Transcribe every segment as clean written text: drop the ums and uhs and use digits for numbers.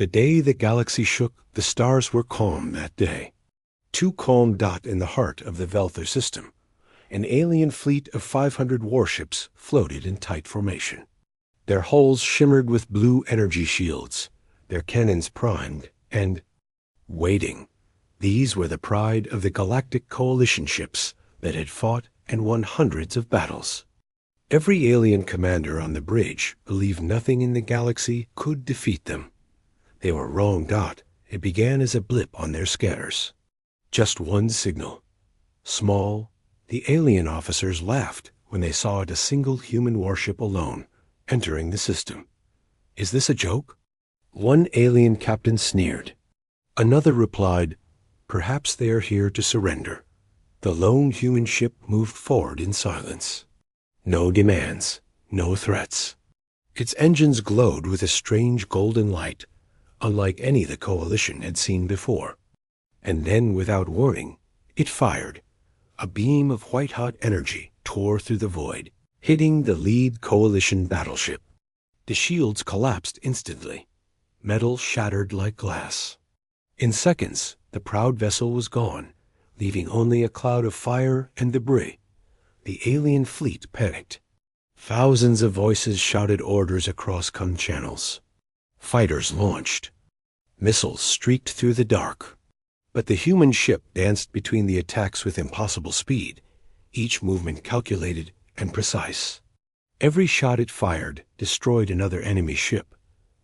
The day the galaxy shook, the stars were calm that day. Too calm. In the heart of the Velther system, an alien fleet of 500 warships floated in tight formation. Their hulls shimmered with blue energy shields, their cannons primed and waiting. These were the pride of the galactic coalition ships that had fought and won hundreds of battles. Every alien commander on the bridge believed nothing in the galaxy could defeat them. They were wrong. It began as a blip on their scanners. Just one signal. Small. The alien officers laughed when they saw it a single human warship alone, entering the system. Is this a joke? One alien captain sneered. Another replied, perhaps they are here to surrender. The lone human ship moved forward in silence. No demands, no threats. Its engines glowed with a strange golden light, unlike any the Coalition had seen before. And then, without warning, it fired. A beam of white-hot energy tore through the void, hitting the lead Coalition battleship. The shields collapsed instantly. Metal shattered like glass. In seconds, the proud vessel was gone, leaving only a cloud of fire and debris. The alien fleet panicked. Thousands of voices shouted orders across comm channels. Fighters launched. Missiles streaked through the dark. But the human ship danced between the attacks with impossible speed, each movement calculated and precise. Every shot it fired destroyed another enemy ship.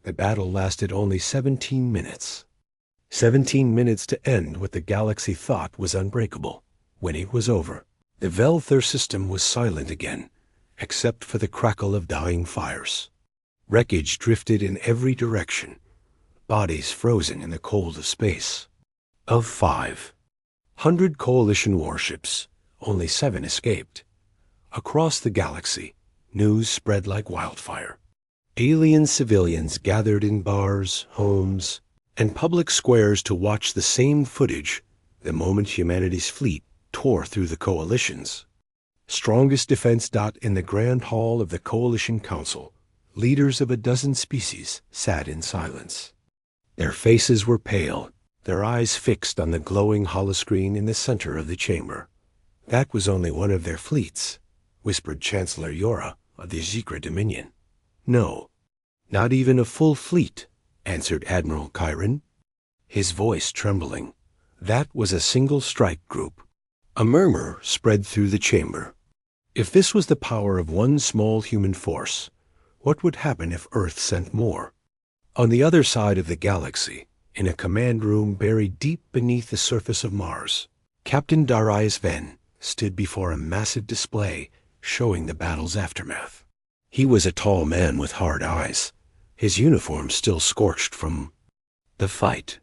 The battle lasted only 17 minutes. 17 minutes to end what the galaxy thought was unbreakable. When it was over, the Velther system was silent again, except for the crackle of dying fires. Wreckage drifted in every direction, bodies frozen in the cold of space. Of 500 Coalition warships, only 7 escaped. Across the galaxy, news spread like wildfire. Alien civilians gathered in bars, homes, and public squares to watch the same footage the moment humanity's fleet tore through the Coalition's. Strongest defense. In the Grand Hall of the Coalition Council, leaders of a dozen species sat in silence. Their faces were pale, their eyes fixed on the glowing holoscreen in the center of the chamber. That was only one of their fleets, whispered Chancellor Yora of the Zikra Dominion. No, not even a full fleet, answered Admiral Chiron, his voice trembling. That was a single strike group. A murmur spread through the chamber. If this was the power of one small human force, what would happen if Earth sent more? On the other side of the galaxy, in a command room buried deep beneath the surface of Mars, Captain Darius Venn stood before a massive display showing the battle's aftermath. He was a tall man with hard eyes, his uniform still scorched from the fight.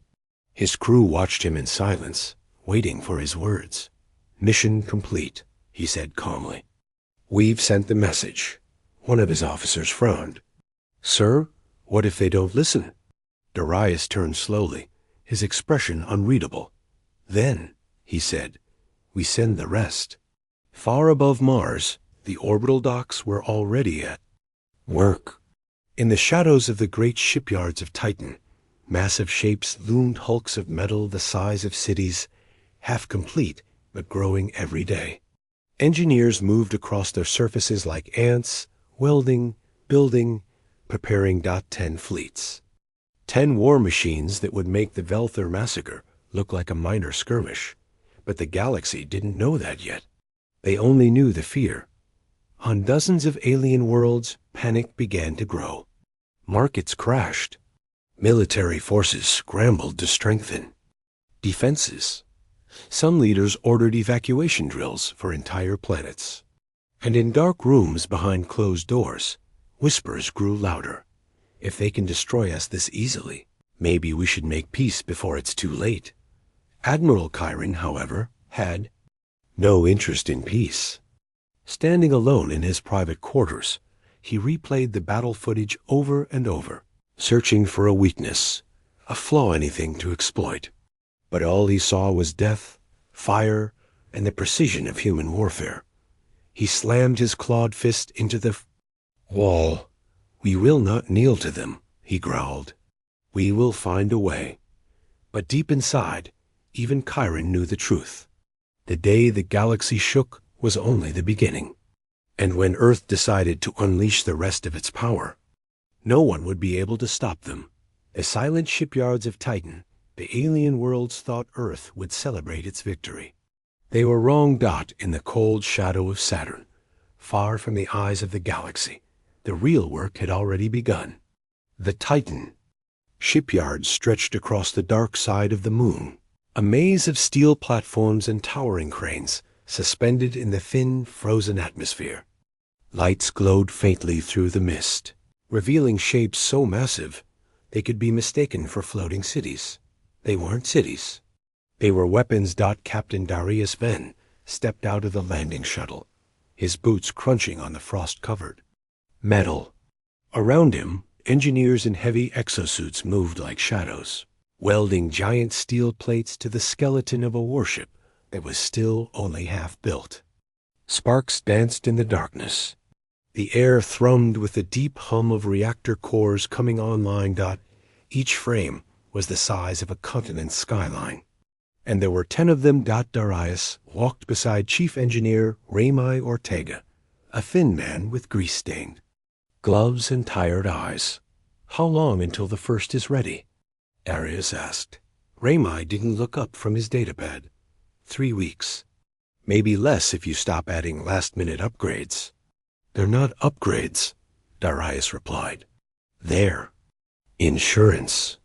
His crew watched him in silence, waiting for his words. Mission complete, he said calmly. We've sent the message. One of his officers frowned. Sir, what if they don't listen? Darius turned slowly, his expression unreadable. Then, he said, we send the rest. Far above Mars, the orbital docks were already at work. In the shadows of the great shipyards of Titan, massive shapes loomed, hulks of metal the size of cities, half complete but growing every day. Engineers moved across their surfaces like ants, welding, building, preparing. 10 fleets. 10 war machines that would make the Velther massacre look like a minor skirmish. But the galaxy didn't know that yet. They only knew the fear. On dozens of alien worlds, panic began to grow. Markets crashed. Military forces scrambled to strengthen defenses. Some leaders ordered evacuation drills for entire planets. And in dark rooms behind closed doors, whispers grew louder. If they can destroy us this easily, maybe we should make peace before it's too late. Admiral Chiron, however, had no interest in peace. Standing alone in his private quarters, he replayed the battle footage over and over, searching for a weakness, a flaw, anything to exploit. But all he saw was death, fire, and the precision of human warfare. He slammed his clawed fist into the wall. We will not kneel to them, he growled. We will find a way. But deep inside, even Chiron knew the truth. The day the galaxy shook was only the beginning. And when Earth decided to unleash the rest of its power, no one would be able to stop them. The silent shipyards of Titan, the alien worlds thought Earth would celebrate its victory. They were wrong. In the cold shadow of Saturn, far from the eyes of the galaxy, the real work had already begun. The Titan shipyard stretched across the dark side of the moon, a maze of steel platforms and towering cranes suspended in the thin, frozen atmosphere. Lights glowed faintly through the mist, revealing shapes so massive they could be mistaken for floating cities. They weren't cities. They were weapons. Captain Darius Venn stepped out of the landing shuttle, his boots crunching on the frost-covered metal. Around him, engineers in heavy exosuits moved like shadows, welding giant steel plates to the skeleton of a warship that was still only half built. Sparks danced in the darkness. The air thrummed with the deep hum of reactor cores coming online. Each frame was the size of a continent's skyline, and there were 10 of them. Darius walked beside Chief Engineer Rami Ortega, a thin man with grease-stained gloves and tired eyes. "How long until the first is ready?" Darius asked. Rami didn't look up from his datapad. 3 weeks. Maybe less if you stop adding last-minute upgrades. "They're not upgrades," Darius replied. "They're insurance."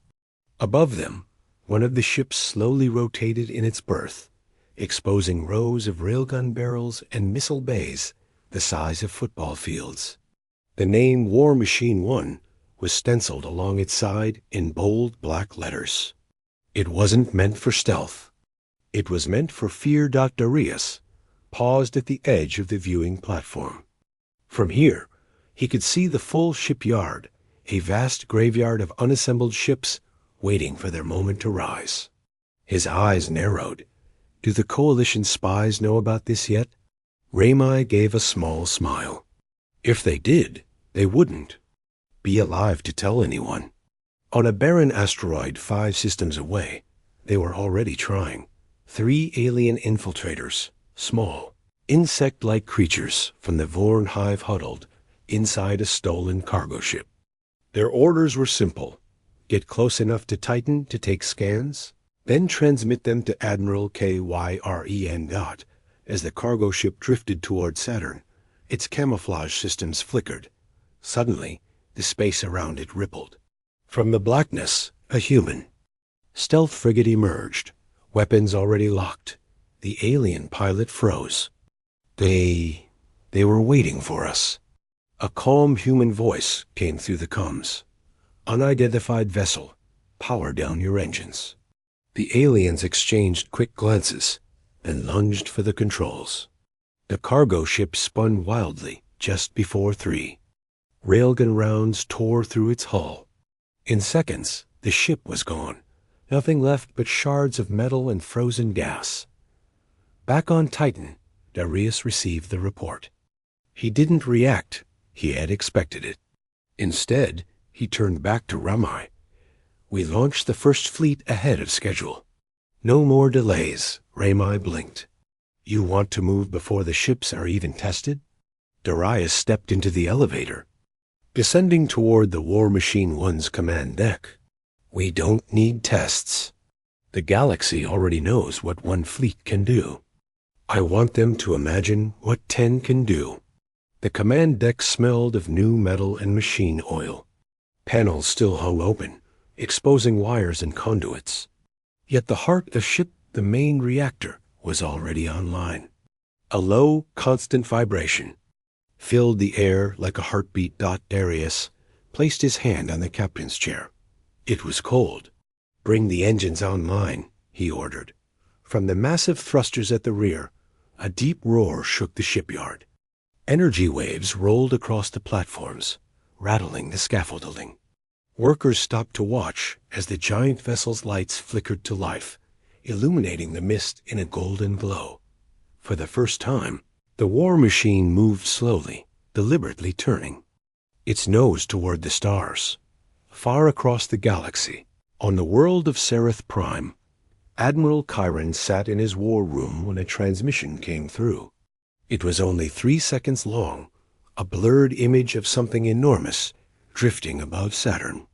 Above them, one of the ships slowly rotated in its berth, exposing rows of railgun barrels and missile bays the size of football fields. The name War Machine 1 was stenciled along its side in bold black letters. It wasn't meant for stealth. It was meant for fear. Darius paused at the edge of the viewing platform. From here, he could see the full shipyard, a vast graveyard of unassembled ships waiting for their moment to rise. His eyes narrowed. Do the Coalition spies know about this yet? Rami gave a small smile. If they did, they wouldn't be alive to tell anyone. On a barren asteroid 5 systems away, they were already trying. 3 alien infiltrators, small, insect-like creatures from the Vorn hive huddled inside a stolen cargo ship. Their orders were simple. Get close enough to Titan to take scans, then transmit them to Admiral Kyren. As the cargo ship drifted toward Saturn, its camouflage systems flickered. Suddenly, the space around it rippled. From the blackness, a human stealth frigate emerged, weapons already locked. The alien pilot froze. They were waiting for us. A calm human voice came through the comms. Unidentified vessel, power down your engines. The aliens exchanged quick glances, then lunged for the controls. The cargo ship spun wildly just before 3. Railgun rounds tore through its hull. In seconds, the ship was gone, nothing left but shards of metal and frozen gas. Back on Titan, Darius received the report. He didn't react. He had expected it. Instead, he turned back to Rami. We launched the first fleet ahead of schedule. No more delays, Rami blinked. You want to move before the ships are even tested? Darius stepped into the elevator, descending toward the War Machine 1's command deck. We don't need tests. The galaxy already knows what 1 fleet can do. I want them to imagine what 10 can do. The command deck smelled of new metal and machine oil. Panels still hung open, exposing wires and conduits. Yet the heart of the ship, the main reactor, was already online. A low, constant vibration filled the air like a heartbeat. Darius placed his hand on the captain's chair. It was cold. Bring the engines online, he ordered. From the massive thrusters at the rear, a deep roar shook the shipyard. Energy waves rolled across the platforms, rattling the scaffolding. Workers stopped to watch as the giant vessel's lights flickered to life, illuminating the mist in a golden glow. For the first time, the war machine moved slowly, deliberately turning, its nose toward the stars. Far across the galaxy, on the world of Sereth Prime, Admiral Chiron sat in his war room when a transmission came through. It was only 3 seconds long, a blurred image of something enormous drifting above Saturn.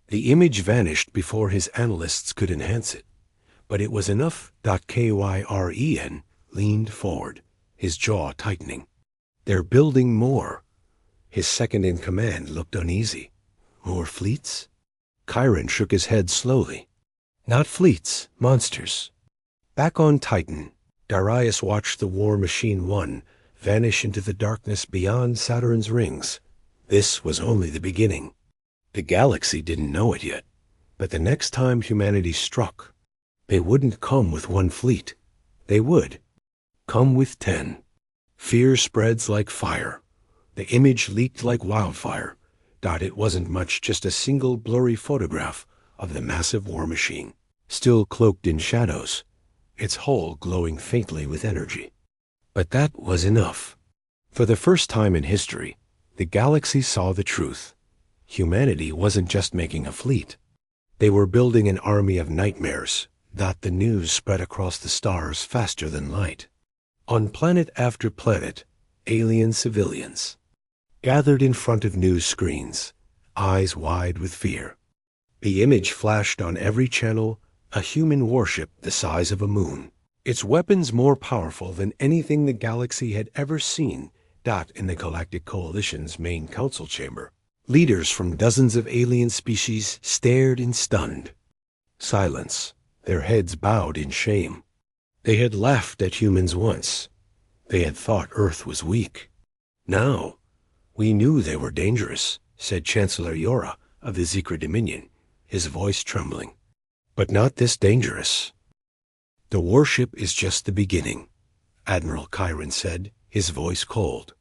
The image vanished before his analysts could enhance it, but it was enough. Kyren leaned forward, his jaw tightening. They're building more. His second-in-command looked uneasy. More fleets? Chiron shook his head slowly. Not fleets, monsters. Back on Titan, Darius watched the War Machine 1 vanish into the darkness beyond Saturn's rings. This was only the beginning. The galaxy didn't know it yet, but the next time humanity struck, they wouldn't come with 1 fleet. They would come with 10. Fear spreads like fire. The image leaked like wildfire. It wasn't much, just a single blurry photograph of the massive war machine, still cloaked in shadows, its hull glowing faintly with energy. But that was enough. For the first time in history, the galaxy saw the truth. Humanity wasn't just making a fleet. They were building an army of nightmares. The news spread across the stars faster than light. On planet after planet, alien civilians gathered in front of news screens, eyes wide with fear. The image flashed on every channel, a human warship the size of a moon, its weapons more powerful than anything the galaxy had ever seen. In the Galactic Coalition's main council chamber, leaders from dozens of alien species stared in stunned silence, their heads bowed in shame. They had laughed at humans once. They had thought Earth was weak. Now, we knew they were dangerous, said Chancellor Yora of the Zekra Dominion, his voice trembling. But not this dangerous. The warship is just the beginning, Admiral Chiron said, his voice cold.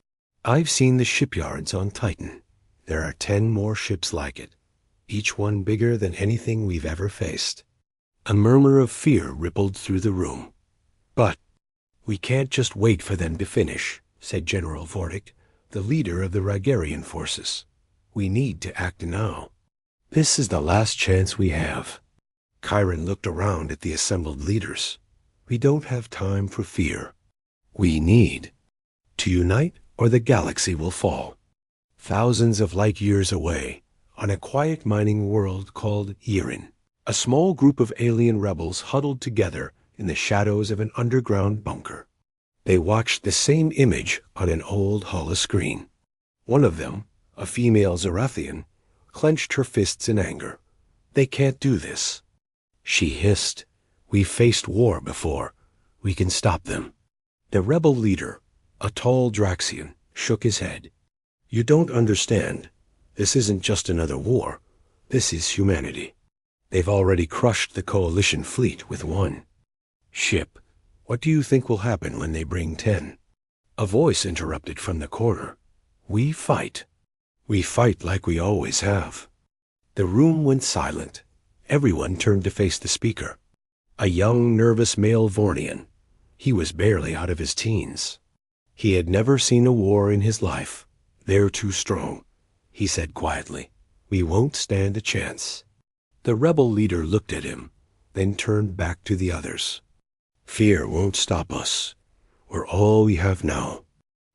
I've seen the shipyards on Titan. There are 10 more ships like it, each one bigger than anything we've ever faced. A murmur of fear rippled through the room. But we can't just wait for them to finish, said General Vortic, the leader of the Rigarian forces. We need to act now. This is the last chance we have. Chiron looked around at the assembled leaders. We don't have time for fear. We need to unite, or the galaxy will fall. Thousands of light years away, on a quiet mining world called Yirin, a small group of alien rebels huddled together in the shadows of an underground bunker. They watched the same image on an old holoscreen. One of them, a female Zarathian, clenched her fists in anger. They can't do this. She hissed. We've faced war before. We can stop them. The rebel leader, a tall Draxian, shook his head. You don't understand. This isn't just another war. This is humanity. They've already crushed the Coalition fleet with 1 ship. What do you think will happen when they bring 10? A voice interrupted from the corner. We fight. We fight like we always have. The room went silent. Everyone turned to face the speaker. A young, nervous male Vornian. He was barely out of his teens. He had never seen a war in his life. They're too strong, he said quietly. We won't stand a chance. The rebel leader looked at him, then turned back to the others. Fear won't stop us. We're all we have now.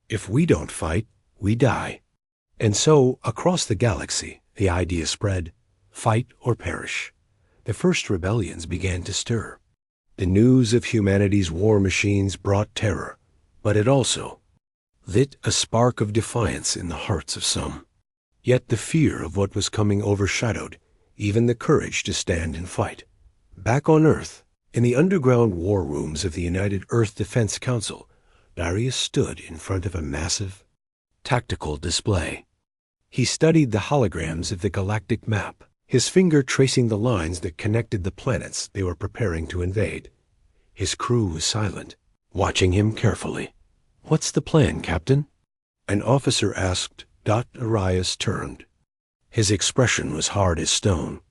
If we don't fight, we die. And so, across the galaxy, the idea spread, fight or perish. The first rebellions began to stir. The news of humanity's war machines brought terror, but it also lit a spark of defiance in the hearts of some. Yet the fear of what was coming overshadowed even the courage to stand and fight. Back on Earth, in the underground war rooms of the United Earth Defense Council, Darius stood in front of a massive tactical display. He studied the holograms of the galactic map, his finger tracing the lines that connected the planets they were preparing to invade. His crew was silent, watching him carefully. What's the plan, Captain? An officer asked. Arias turned. His expression was hard as stone.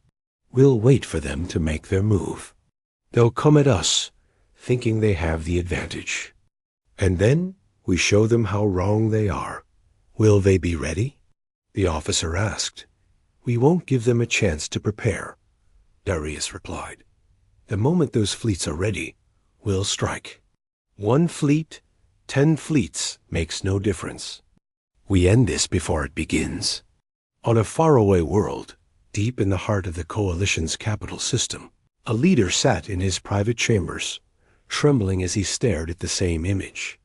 We'll wait for them to make their move. They'll come at us, thinking they have the advantage. And then we show them how wrong they are. Will they be ready? The officer asked. "We won't give them a chance to prepare," Darius replied. "The moment those fleets are ready, we'll strike. 1 fleet, 10 fleets makes no difference. We end this before it begins." On a faraway world, deep in the heart of the Coalition's capital system, a leader sat in his private chambers, trembling as he stared at the same image.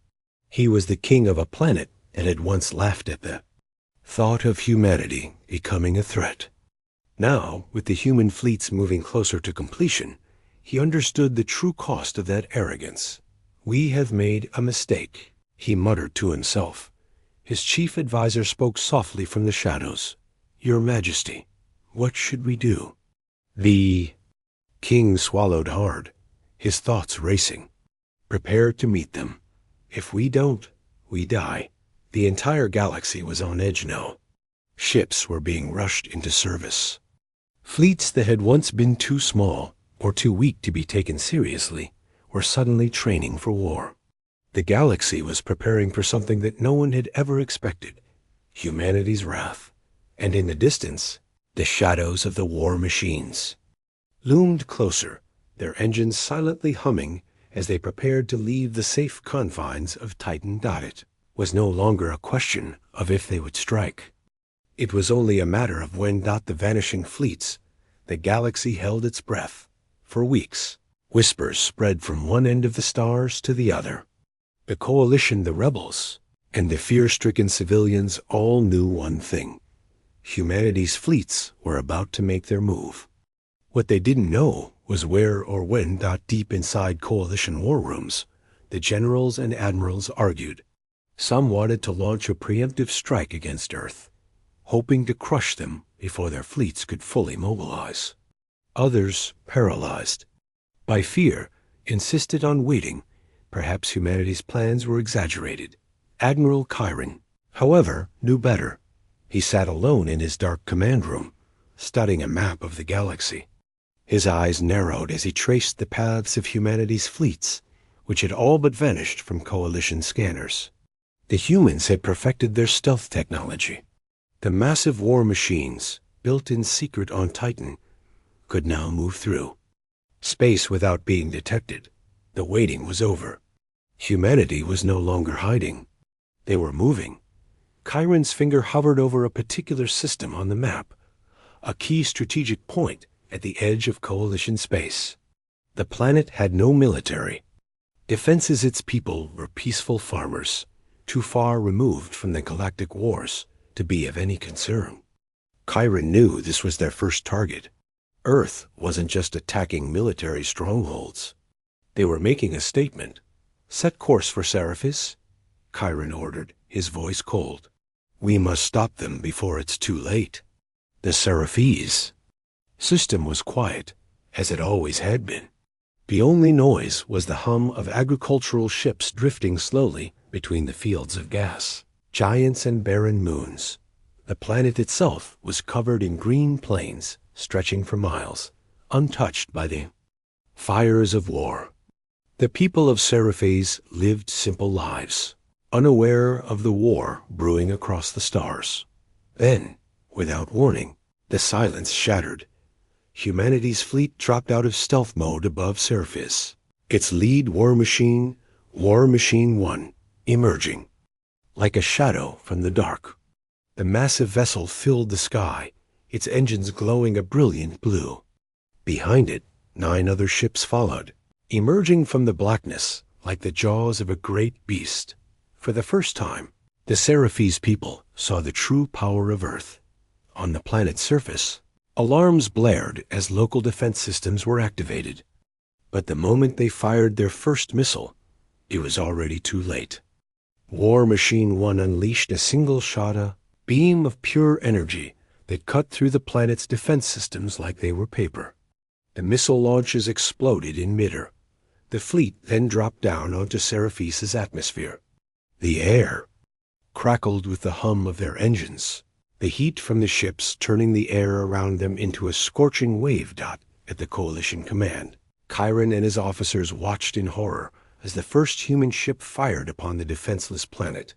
He was the king of a planet and had once laughed at the thought of humanity becoming a threat. Now, with the human fleets moving closer to completion, he understood the true cost of that arrogance. "We have made a mistake," he muttered to himself. His chief advisor spoke softly from the shadows. "Your Majesty, what should we do?" The king swallowed hard, his thoughts racing. "Prepare to meet them. If we don't, we die." The entire galaxy was on edge now. Ships were being rushed into service. Fleets that had once been too small or too weak to be taken seriously were suddenly training for war. The galaxy was preparing for something that no one had ever expected: humanity's wrath. And in the distance, the shadows of the war machines loomed closer, their engines silently humming as they prepared to leave the safe confines of Titan. It was no longer a question of if they would strike. It was only a matter of when. The vanishing fleets. The galaxy held its breath. For weeks, whispers spread from one end of the stars to the other. The Coalition, the rebels, and the fear-stricken civilians all knew one thing: humanity's fleets were about to make their move. What they didn't know was where or when. Deep inside Coalition war rooms, the generals and admirals argued. Some wanted to launch a preemptive strike against Earth, hoping to crush them before their fleets could fully mobilize. Others, paralyzed by fear, insisted on waiting. Perhaps humanity's plans were exaggerated. Admiral Chiron, however, knew better. He sat alone in his dark command room, studying a map of the galaxy. His eyes narrowed as he traced the paths of humanity's fleets, which had all but vanished from Coalition scanners. The humans had perfected their stealth technology. The massive war machines, built in secret on Titan, could now move through space without being detected. The waiting was over. Humanity was no longer hiding. They were moving. Chiron's finger hovered over a particular system on the map, a key strategic point at the edge of Coalition space. The planet had no military defenses. Its people were peaceful farmers, too far removed from the galactic wars to be of any concern. Chiron knew this was their first target. Earth wasn't just attacking military strongholds. They were making a statement. "Set course for Seraphis," Chiron ordered, his voice cold. "We must stop them before it's too late." The Seraphis system was quiet, as it always had been. The only noise was the hum of agricultural ships drifting slowly between the fields of gas, giants and barren moons. The planet itself was covered in green plains stretching for miles, untouched by the fires of war. The people of Seraphis lived simple lives, unaware of the war brewing across the stars. Then, without warning, the silence shattered. Humanity's fleet dropped out of stealth mode above Seraphis, its lead war machine, War Machine 1, emerging like a shadow from the dark. The massive vessel filled the sky, its engines glowing a brilliant blue. Behind it, 9 other ships followed, emerging from the blackness like the jaws of a great beast. For the first time, the Seraphis people saw the true power of Earth. On the planet's surface, alarms blared as local defense systems were activated. But the moment they fired their first missile, it was already too late. War Machine 1 unleashed a single shot, a beam of pure energy that cut through the planet's defense systems like they were paper. The missile launches exploded in midair. The fleet then dropped down onto Seraphis's atmosphere. The air crackled with the hum of their engines, the heat from the ships turning the air around them into a scorching wave. At the Coalition command, Chiron and his officers watched in horror as the first human ship fired upon the defenseless planet.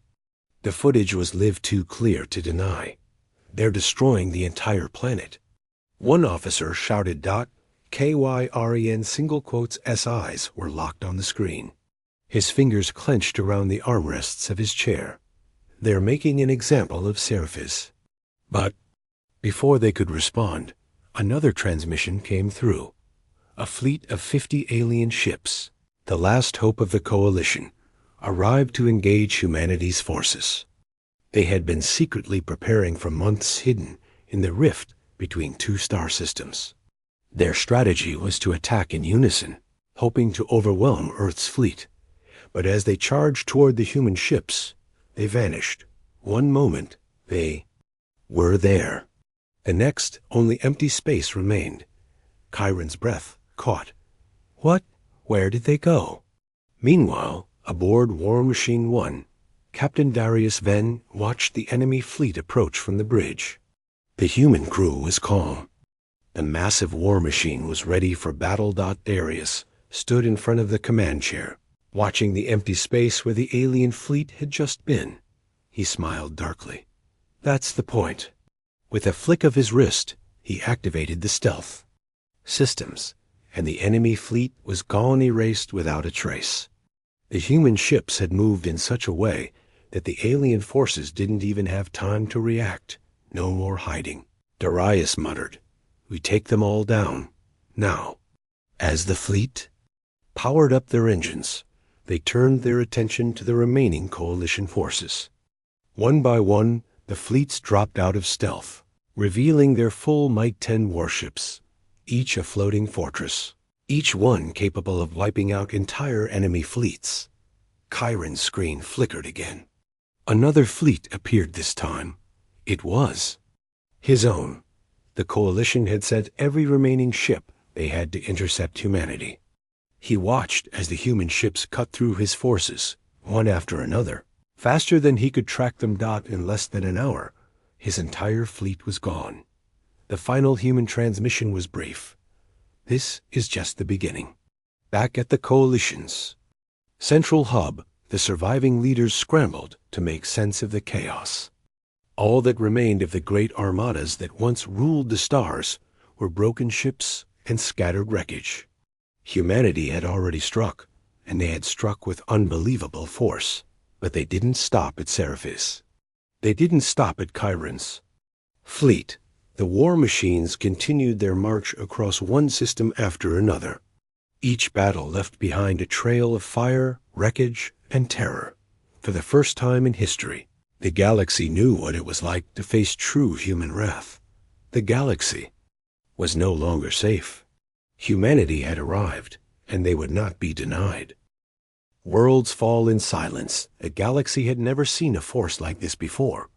The footage was lived too clear to deny. They're destroying the entire planet. One officer shouted. KYREN single quotes SIs were locked on the screen. His fingers clenched around the armrests of his chair. They're making an example of Seraphis. But before they could respond, another transmission came through. A fleet of 50 alien ships, the last hope of the coalition, arrived to engage humanity's forces. They had been secretly preparing for months, hidden in the rift between two star systems. Their strategy was to attack in unison, hoping to overwhelm Earth's fleet. But as they charged toward the human ships, they vanished. One moment, they were there. The next, only empty space remained. Chiron's breath caught. What? Where did they go? Meanwhile, aboard War Machine 1, Captain Darius Venn watched the enemy fleet approach from the bridge. The human crew was calm. The massive war machine was ready for battle. Darius stood in front of the command chair, watching the empty space where the alien fleet had just been. He smiled darkly. That's the point. With a flick of his wrist, he activated the stealth systems, and the enemy fleet was gone, erased without a trace. The human ships had moved in such a way that the alien forces didn't even have time to react. No more hiding. Darius muttered, "We take them all down. Now." As the fleet powered up their engines, they turned their attention to the remaining coalition forces. One by one, the fleets dropped out of stealth, revealing their full Might 10 warships, each a floating fortress, each one capable of wiping out entire enemy fleets. Chiron's screen flickered again. Another fleet appeared this time. It was his own. The coalition had sent every remaining ship they had to intercept humanity. He watched as the human ships cut through his forces, one after another. Faster than he could track them. In less than an hour, his entire fleet was gone. The final human transmission was brief. This is just the beginning. Back at the coalition's central hub, the surviving leaders scrambled to make sense of the chaos. All that remained of the great armadas that once ruled the stars were broken ships and scattered wreckage. Humanity had already struck, and they had struck with unbelievable force. But they didn't stop at Seraphis. They didn't stop at Chiron's fleet. The war machines continued their march across one system after another. Each battle left behind a trail of fire, wreckage, and terror. For the first time in history, the galaxy knew what it was like to face true human wrath. The galaxy was no longer safe. Humanity had arrived, and they would not be denied. Worlds fall in silence. A galaxy had never seen a force like this before.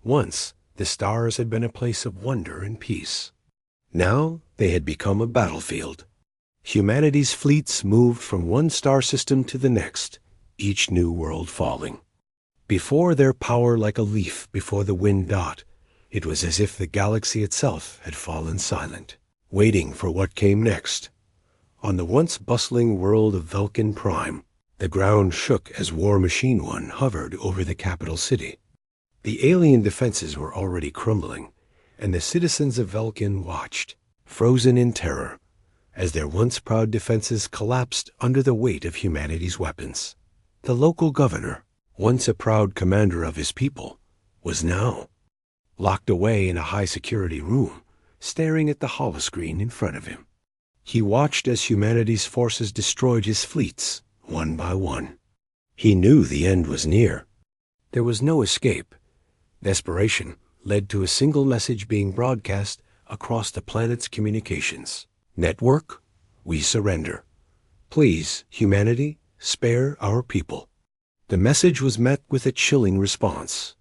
Once, the stars had been a place of wonder and peace. Now, they had become a battlefield. Humanity's fleets moved from one star system to the next, each new world falling. Before their power like a leaf before the wind. It was as if the galaxy itself had fallen silent, waiting for what came next. On the once bustling world of Vulcan Prime, the ground shook as War Machine 1 hovered over the capital city. The alien defenses were already crumbling, and the citizens of Vulcan watched, frozen in terror, as their once proud defenses collapsed under the weight of humanity's weapons. The local governor, once a proud commander of his people, was now locked away in a high-security room, staring at the holoscreen in front of him. He watched as humanity's forces destroyed his fleets, one by one. He knew the end was near. There was no escape. Desperation led to a single message being broadcast across the planet's communications. Network, we surrender. Please, humanity, spare our people. The message was met with a chilling response.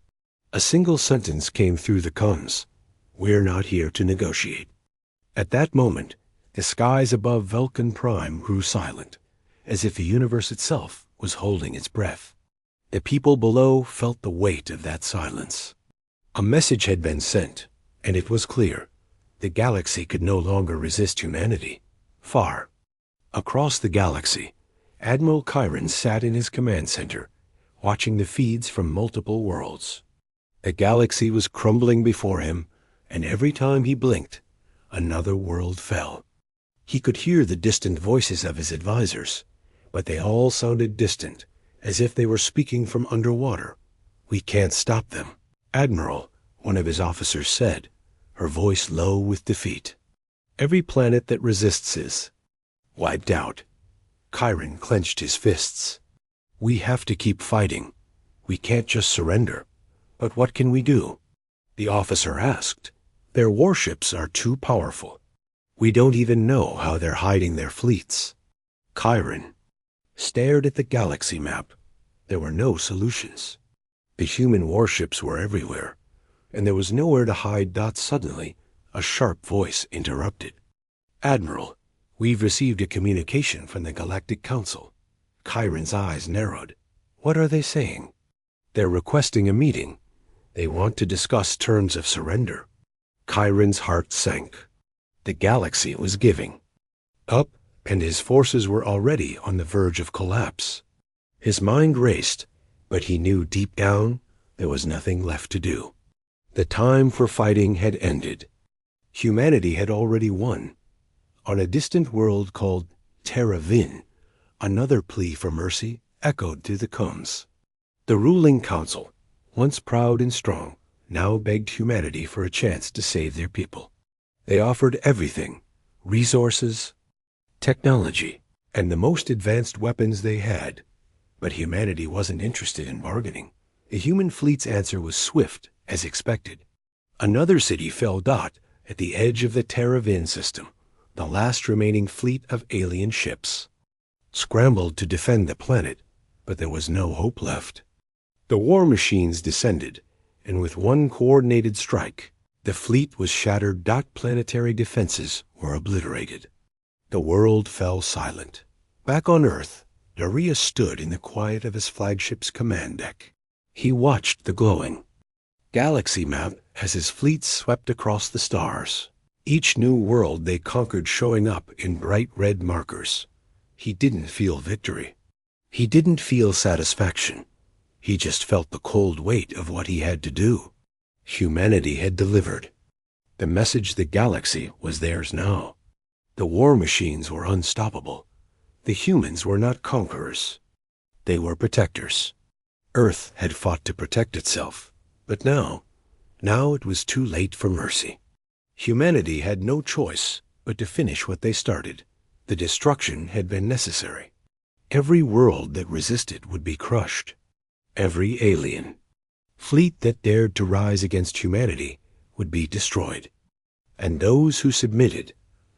A single sentence came through the comms. We're not here to negotiate. At that moment, the skies above Vulcan Prime grew silent, as if the universe itself was holding its breath. The people below felt the weight of that silence. A message had been sent, and it was clear. The galaxy could no longer resist humanity. Far across the galaxy, Admiral Chiron sat in his command center, watching the feeds from multiple worlds. The galaxy was crumbling before him, and every time he blinked, another world fell. He could hear the distant voices of his advisors, but they all sounded distant, as if they were speaking from underwater. "We can't stop them, Admiral," one of his officers said, her voice low with defeat. "Every planet that resists is wiped out." Chiron clenched his fists. "We have to keep fighting. We can't just surrender. But what can we do?" The officer asked. "Their warships are too powerful. We don't even know how they're hiding their fleets." Chiron stared at the galaxy map. There were no solutions. The human warships were everywhere, and there was nowhere to hide. Suddenly, a sharp voice interrupted. "Admiral, we've received a communication from the Galactic Council." Chiron's eyes narrowed. "What are they saying?" "They're requesting a meeting. They want to discuss terms of surrender." Chiron's heart sank. The galaxy was giving up, and his forces were already on the verge of collapse. His mind raced, but he knew deep down there was nothing left to do. The time for fighting had ended. Humanity had already won. On a distant world called Terra Vin, another plea for mercy echoed through the cones. The ruling council, once proud and strong, now begged humanity for a chance to save their people. They offered everything: resources, technology, and the most advanced weapons they had. But humanity wasn't interested in bargaining. The human fleet's answer was swift, as expected. Another city fell. At the edge of the Terra Vin system, the last remaining fleet of alien ships scrambled to defend the planet, but there was no hope left. The war machines descended, and with one coordinated strike, the fleet was shattered. Planetary defenses were obliterated. The world fell silent. Back on Earth, Darius stood in the quiet of his flagship's command deck. He watched the glowing galaxy map as his fleet swept across the stars, each new world they conquered showing up in bright red markers. He didn't feel victory. He didn't feel satisfaction. He just felt the cold weight of what he had to do. Humanity had delivered. The message the galaxy was theirs now. The war machines were unstoppable. The humans were not conquerors. They were protectors. Earth had fought to protect itself, but now it was too late for mercy. Humanity had no choice but to finish what they started. The destruction had been necessary. Every world that resisted would be crushed. Every alien fleet that dared to rise against humanity would be destroyed. And those who submitted,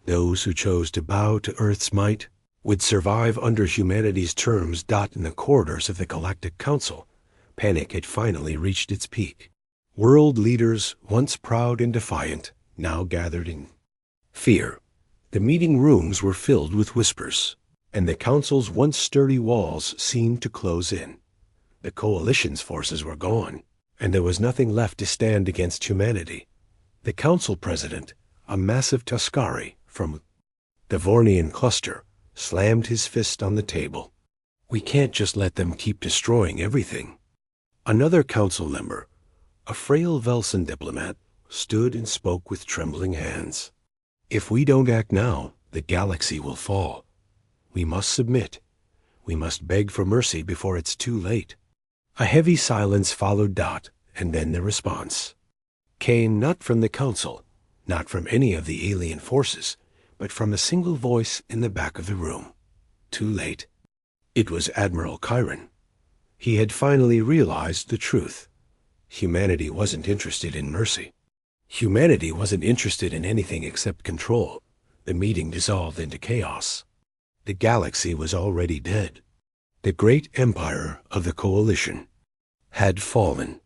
those who chose to bow to Earth's might, would survive under humanity's terms. In the corridors of the Galactic Council, panic had finally reached its peak. World leaders, once proud and defiant, now gathered in fear. The meeting rooms were filled with whispers, and the Council's once sturdy walls seemed to close in. The Coalition's forces were gone, and there was nothing left to stand against humanity. The Council President, a massive Tuscari from the Vornian cluster, slammed his fist on the table. "We can't just let them keep destroying everything." Another council member, a frail Velsan diplomat, stood and spoke with trembling hands. "If we don't act now, the galaxy will fall. We must submit. We must beg for mercy before it's too late." A heavy silence followed. And then the response came not from the council, not from any of the alien forces, but from a single voice in the back of the room. Too late. It was Admiral Chiron. He had finally realized the truth. Humanity wasn't interested in mercy. Humanity wasn't interested in anything except control. The meeting dissolved into chaos. The galaxy was already dead. The great empire of the Coalition had fallen.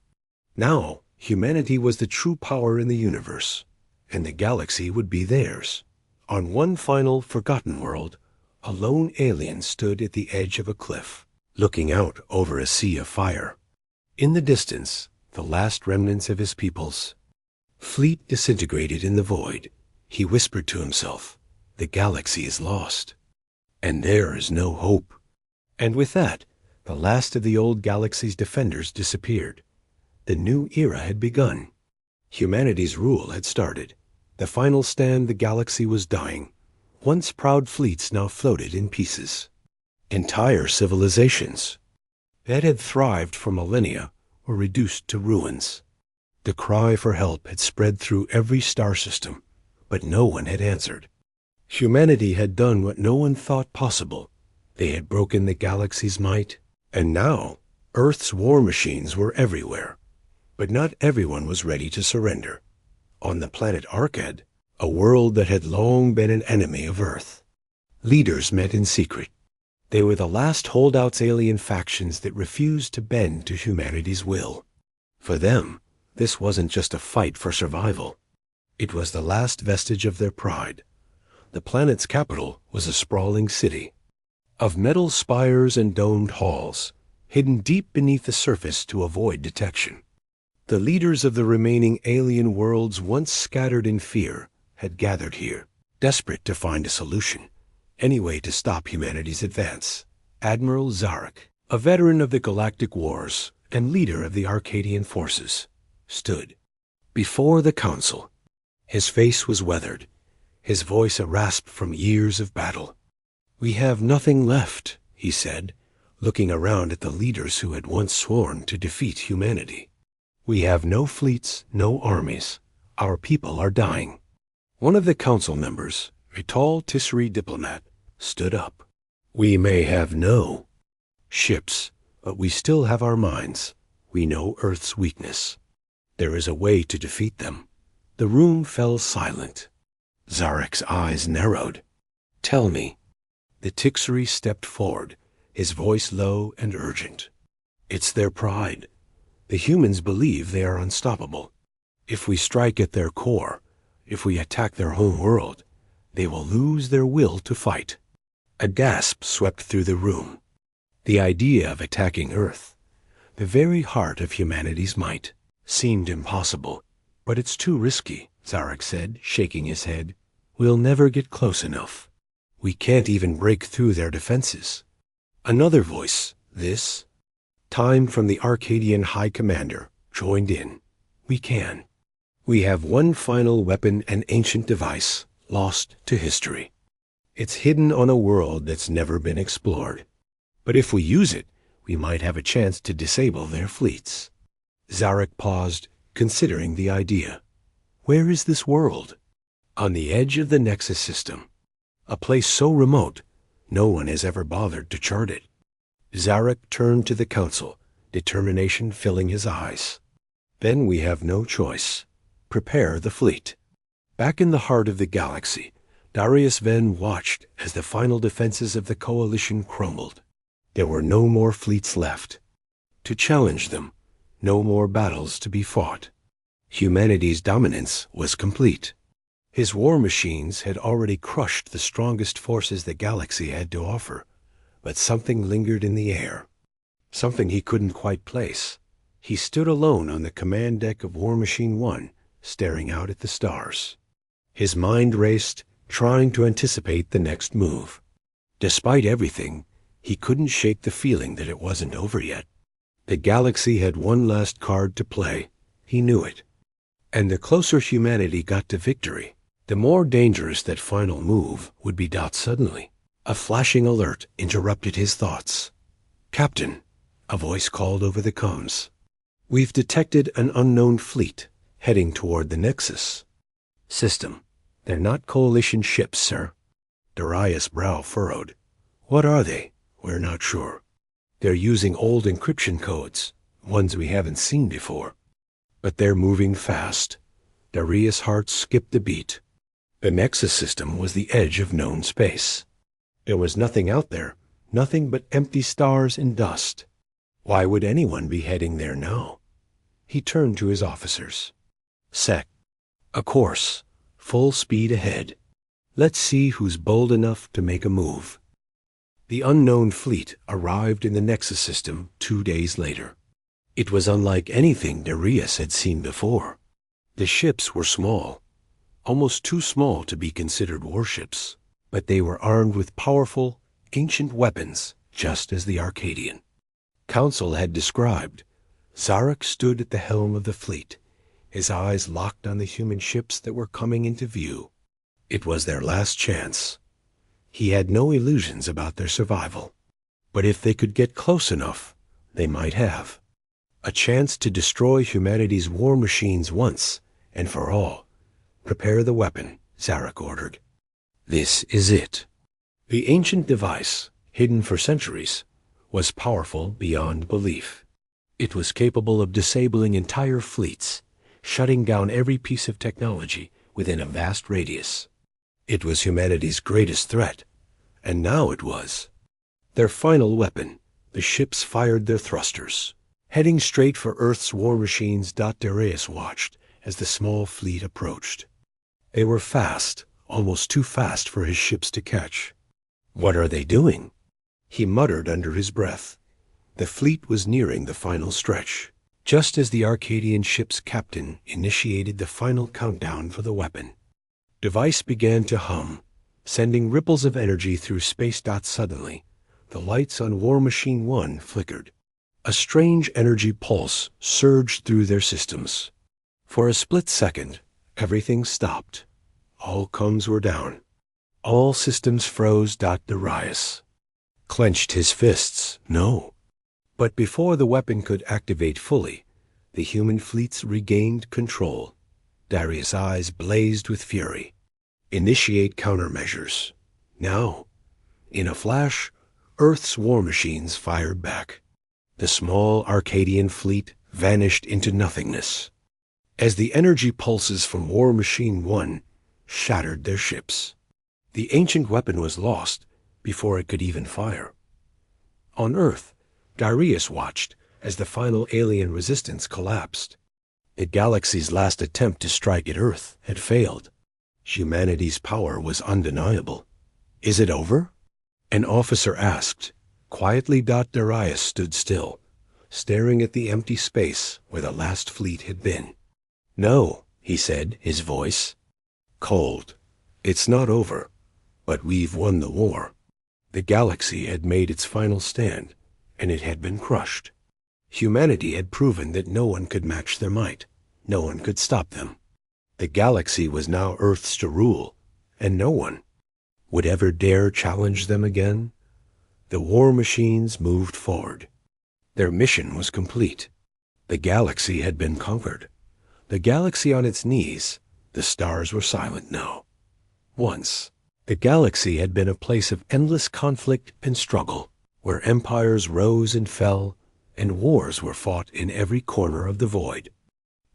Now, humanity was the true power in the universe, and the galaxy would be theirs. On one final, forgotten world, a lone alien stood at the edge of a cliff, looking out over a sea of fire. In the distance, the last remnants of his people's fleet disintegrated in the void. He whispered to himself, "The galaxy is lost, and there is no hope." And with that, the last of the old galaxy's defenders disappeared. The new era had begun. Humanity's rule had started. The final stand, the galaxy was dying. Once proud fleets now floated in pieces. Entire civilizations that had thrived for millennia were reduced to ruins. The cry for help had spread through every star system, but no one had answered. Humanity had done what no one thought possible. They had broken the galaxy's might, and now Earth's war machines were everywhere. But not everyone was ready to surrender. On the planet Arcad, a world that had long been an enemy of Earth, leaders met in secret. They were the last holdouts, alien factions that refused to bend to humanity's will. For them, this wasn't just a fight for survival. It was the last vestige of their pride. The planet's capital was a sprawling city of metal spires and domed halls, hidden deep beneath the surface to avoid detection. The leaders of the remaining alien worlds, once scattered in fear, had gathered here, desperate to find a solution, any way to stop humanity's advance. Admiral Zarek, a veteran of the galactic wars and leader of the Arcadian forces, stood before the council. His face was weathered, his voice a rasp from years of battle. "We have nothing left," he said, looking around at the leaders who had once sworn to defeat humanity. "We have no fleets, no armies. Our people are dying." One of the council members, a tall Tisseri diplomat, stood up. "We may have no ships, but we still have our minds. We know Earth's weakness. There is a way to defeat them." The room fell silent. Zarek's eyes narrowed. "Tell me." The Tixeri stepped forward, his voice low and urgent. "It's their pride. The humans believe they are unstoppable. If we strike at their core, if we attack their home world, they will lose their will to fight." A gasp swept through the room. The idea of attacking Earth, the very heart of humanity's might, seemed impossible. "But it's too risky," Zarek said, shaking his head. "We'll never get close enough. We can't even break through their defenses." Another voice, this time from the Arcadian High Commander, joined in. "We can. We have one final weapon, an ancient device, lost to history. It's hidden on a world that's never been explored. But if we use it, we might have a chance to disable their fleets." Zarek paused, considering the idea. "Where is this world?" "On the edge of the Nexus system. A place so remote, no one has ever bothered to chart it." Zarek turned to the council, determination filling his eyes. "Then we have no choice. Prepare the fleet." Back in the heart of the galaxy, Darius Venn watched as the final defenses of the coalition crumbled. There were no more fleets left to challenge them, no more battles to be fought. Humanity's dominance was complete. His war machines had already crushed the strongest forces the galaxy had to offer, but something lingered in the air, something he couldn't quite place. He stood alone on the command deck of War Machine 1, staring out at the stars. His mind raced, trying to anticipate the next move. Despite everything, he couldn't shake the feeling that it wasn't over yet. The galaxy had one last card to play. He knew it. And the closer humanity got to victory, the more dangerous that final move would be. Suddenly, a flashing alert interrupted his thoughts. "Captain," a voice called over the comms. "We've detected an unknown fleet heading toward the Nexus system. They're not coalition ships, sir." Darius' brow furrowed. "What are they?" "We're not sure. They're using old encryption codes, ones we haven't seen before. But they're moving fast." Darius' heart skipped a beat. The Nexus system was the edge of known space. There was nothing out there, nothing but empty stars and dust. Why would anyone be heading there now? He turned to his officers. "Sec. A course. Full speed ahead. Let's see who's bold enough to make a move." The unknown fleet arrived in the Nexus system 2 days later. It was unlike anything Darius had seen before. The ships were small, almost too small to be considered warships, but they were armed with powerful, ancient weapons, just as the Arcadian Council had described. Zarek stood at the helm of the fleet, his eyes locked on the human ships that were coming into view. It was their last chance. He had no illusions about their survival. But if they could get close enough, they might have a chance to destroy humanity's war machines once and for all. Prepare the weapon, Zarek ordered. This is it. The ancient device, hidden for centuries, was powerful beyond belief. It was capable of disabling entire fleets, shutting down every piece of technology within a vast radius. It was humanity's greatest threat, and now it was. Their final weapon, the ships fired their thrusters, heading straight for Earth's war machines. Darius watched as the small fleet approached. They were fast, almost too fast for his ships to catch. What are they doing? He muttered under his breath. The fleet was nearing the final stretch, just as the Arcadian ship's captain initiated the final countdown for the weapon. Device began to hum, sending ripples of energy through space. Suddenly, the lights on War Machine 1 flickered. A strange energy pulse surged through their systems. For a split second, everything stopped. All comms were down. All systems froze. Darius clenched his fists. No. But before the weapon could activate fully, the human fleets regained control. Darius' eyes blazed with fury. Initiate countermeasures. Now. In a flash, Earth's war machines fired back. The small Arcadian fleet vanished into nothingness, as the energy pulses from War Machine 1 shattered their ships. The ancient weapon was lost before it could even fire. On Earth, Darius watched as the final alien resistance collapsed. The galaxy's last attempt to strike at Earth had failed. Humanity's power was undeniable. Is it over? An officer asked. Quietly. Darius stood still, staring at the empty space where the last fleet had been. No, he said, his voice cold. It's not over, but we've won the war. The galaxy had made its final stand, and it had been crushed. Humanity had proven that no one could match their might. No one could stop them. The galaxy was now Earth's to rule, and no one would ever dare challenge them again. The war machines moved forward. Their mission was complete. The galaxy had been conquered. The galaxy on its knees. The stars were silent now. Once, the galaxy had been a place of endless conflict and struggle, where empires rose and fell, and wars were fought in every corner of the void.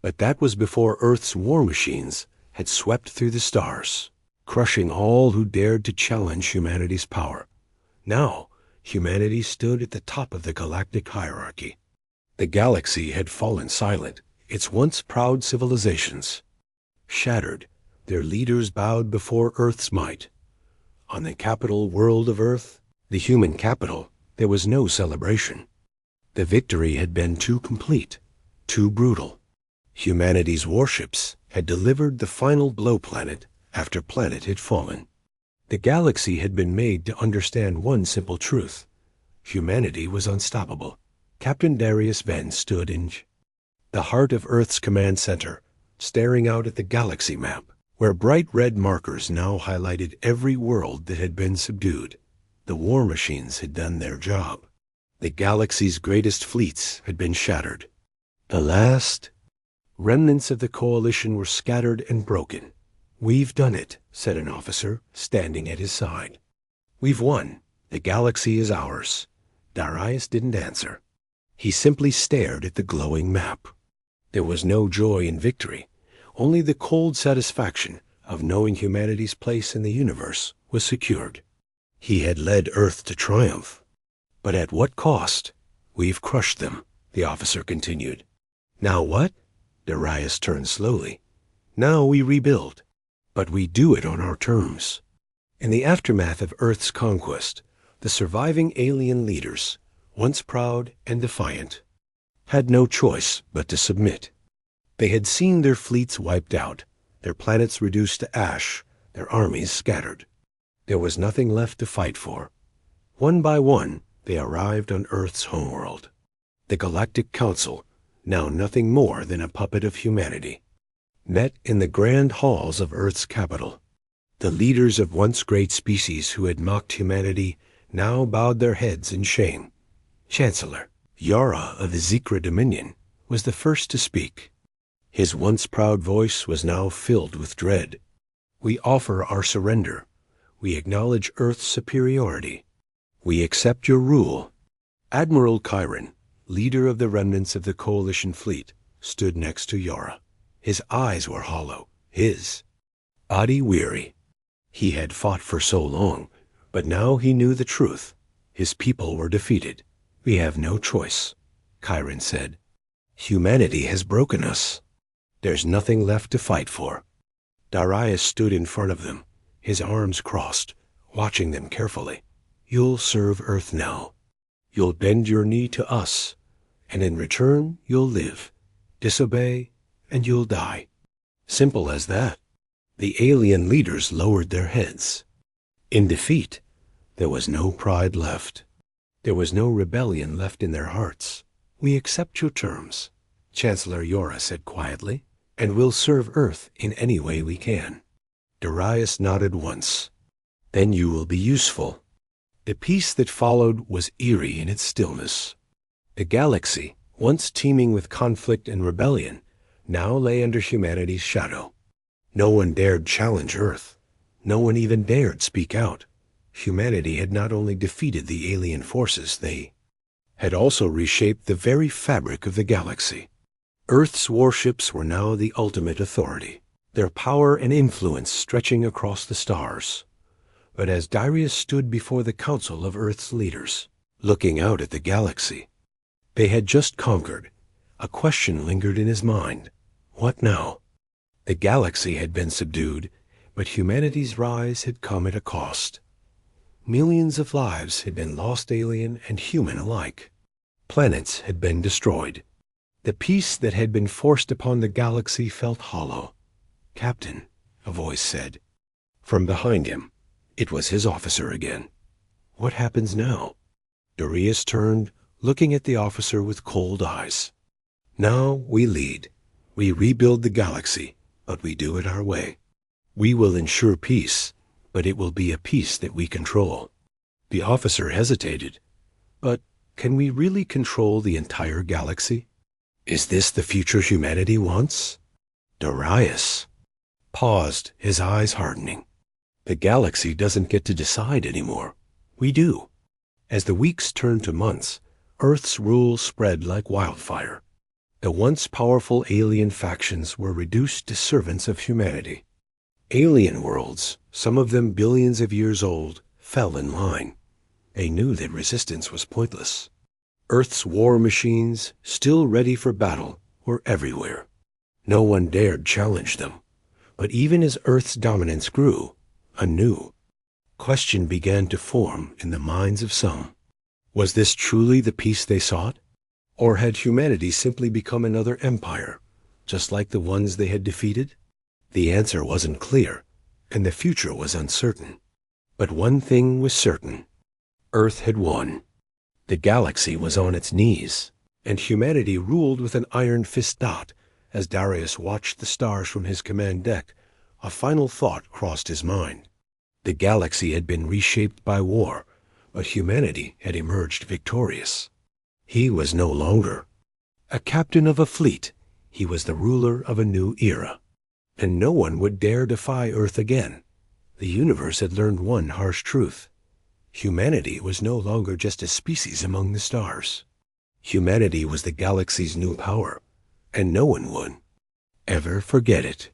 But that was before Earth's war machines had swept through the stars, crushing all who dared to challenge humanity's power. Now, humanity stood at the top of the galactic hierarchy. The galaxy had fallen silent, its once proud civilizations shattered. Their leaders bowed before Earth's might. On the capital world of Earth, the human capital, there was no celebration. The victory had been too complete, too brutal. Humanity's warships had delivered the final blow planet after planet had fallen. The galaxy had been made to understand one simple truth. Humanity was unstoppable. Captain Darius Venn stood in the heart of Earth's command center, staring out at the galaxy map, where bright red markers now highlighted every world that had been subdued. The war machines had done their job. The galaxy's greatest fleets had been shattered. The last remnants of the coalition were scattered and broken. We've done it, said an officer, standing at his side. We've won. The galaxy is ours. Darius didn't answer. He simply stared at the glowing map. There was no joy in victory, only the cold satisfaction of knowing humanity's place in the universe was secured. He had led Earth to triumph. But at what cost? We've crushed them, the officer continued. Now what? Darius turned slowly. Now we rebuild. But we do it on our terms. In the aftermath of Earth's conquest, the surviving alien leaders, once proud and defiant, had no choice but to submit. They had seen their fleets wiped out, their planets reduced to ash, their armies scattered. There was nothing left to fight for. One by one, they arrived on Earth's homeworld. The Galactic Council, now nothing more than a puppet of humanity, met in the grand halls of Earth's capital. The leaders of once great species who had mocked humanity now bowed their heads in shame. Chancellor Yara of the Zekra Dominion was the first to speak. His once proud voice was now filled with dread. We offer our surrender. We acknowledge Earth's superiority. We accept your rule. Admiral Chiron, leader of the remnants of the coalition fleet, stood next to Yara. His eyes were hollow, his body weary. He had fought for so long, but now he knew the truth. His people were defeated. We have no choice, Chiron said. Humanity has broken us. There's nothing left to fight for. Darius stood in front of them, his arms crossed, watching them carefully. You'll serve Earth now. You'll bend your knee to us, and in return you'll live. Disobey, and you'll die. Simple as that. The alien leaders lowered their heads. In defeat, there was no pride left. There was no rebellion left in their hearts. We accept your terms, Chancellor Yara said quietly, and we'll serve Earth in any way we can. Darius nodded once. Then you will be useful. The peace that followed was eerie in its stillness. The galaxy, once teeming with conflict and rebellion, now lay under humanity's shadow. No one dared challenge Earth. No one even dared speak out. Humanity had not only defeated the alien forces, they had also reshaped the very fabric of the galaxy. Earth's warships were now the ultimate authority, their power and influence stretching across the stars. But as Darius stood before the council of Earth's leaders, looking out at the galaxy they had just conquered, a question lingered in his mind. What now? The galaxy had been subdued, but humanity's rise had come at a cost. Millions of lives had been lost, alien and human alike. Planets had been destroyed. The peace that had been forced upon the galaxy felt hollow. Captain, a voice said. From behind him, it was his officer again. What happens now? Darius turned, looking at the officer with cold eyes. Now we lead. We rebuild the galaxy, but we do it our way. We will ensure peace, but it will be a peace that we control. The officer hesitated. But can we really control the entire galaxy? Is this the future humanity wants? Darius paused, his eyes hardening. The galaxy doesn't get to decide anymore. We do. As the weeks turned to months, Earth's rule spread like wildfire. The once powerful alien factions were reduced to servants of humanity. Alien worlds, some of them billions of years old, fell in line. They knew that resistance was pointless. Earth's war machines, still ready for battle, were everywhere. No one dared challenge them. But even as Earth's dominance grew, a new question began to form in the minds of some. Was this truly the peace they sought? Or had humanity simply become another empire, just like the ones they had defeated? The answer wasn't clear, and the future was uncertain. But one thing was certain. Earth had won. The galaxy was on its knees, and humanity ruled with an iron fist. As Darius watched the stars from his command deck, a final thought crossed his mind. The galaxy had been reshaped by war, but humanity had emerged victorious. He was no longer a captain of a fleet. He was the ruler of a new era. And no one would dare defy Earth again. The universe had learned one harsh truth. Humanity was no longer just a species among the stars. Humanity was the galaxy's new power, and no one would ever forget it.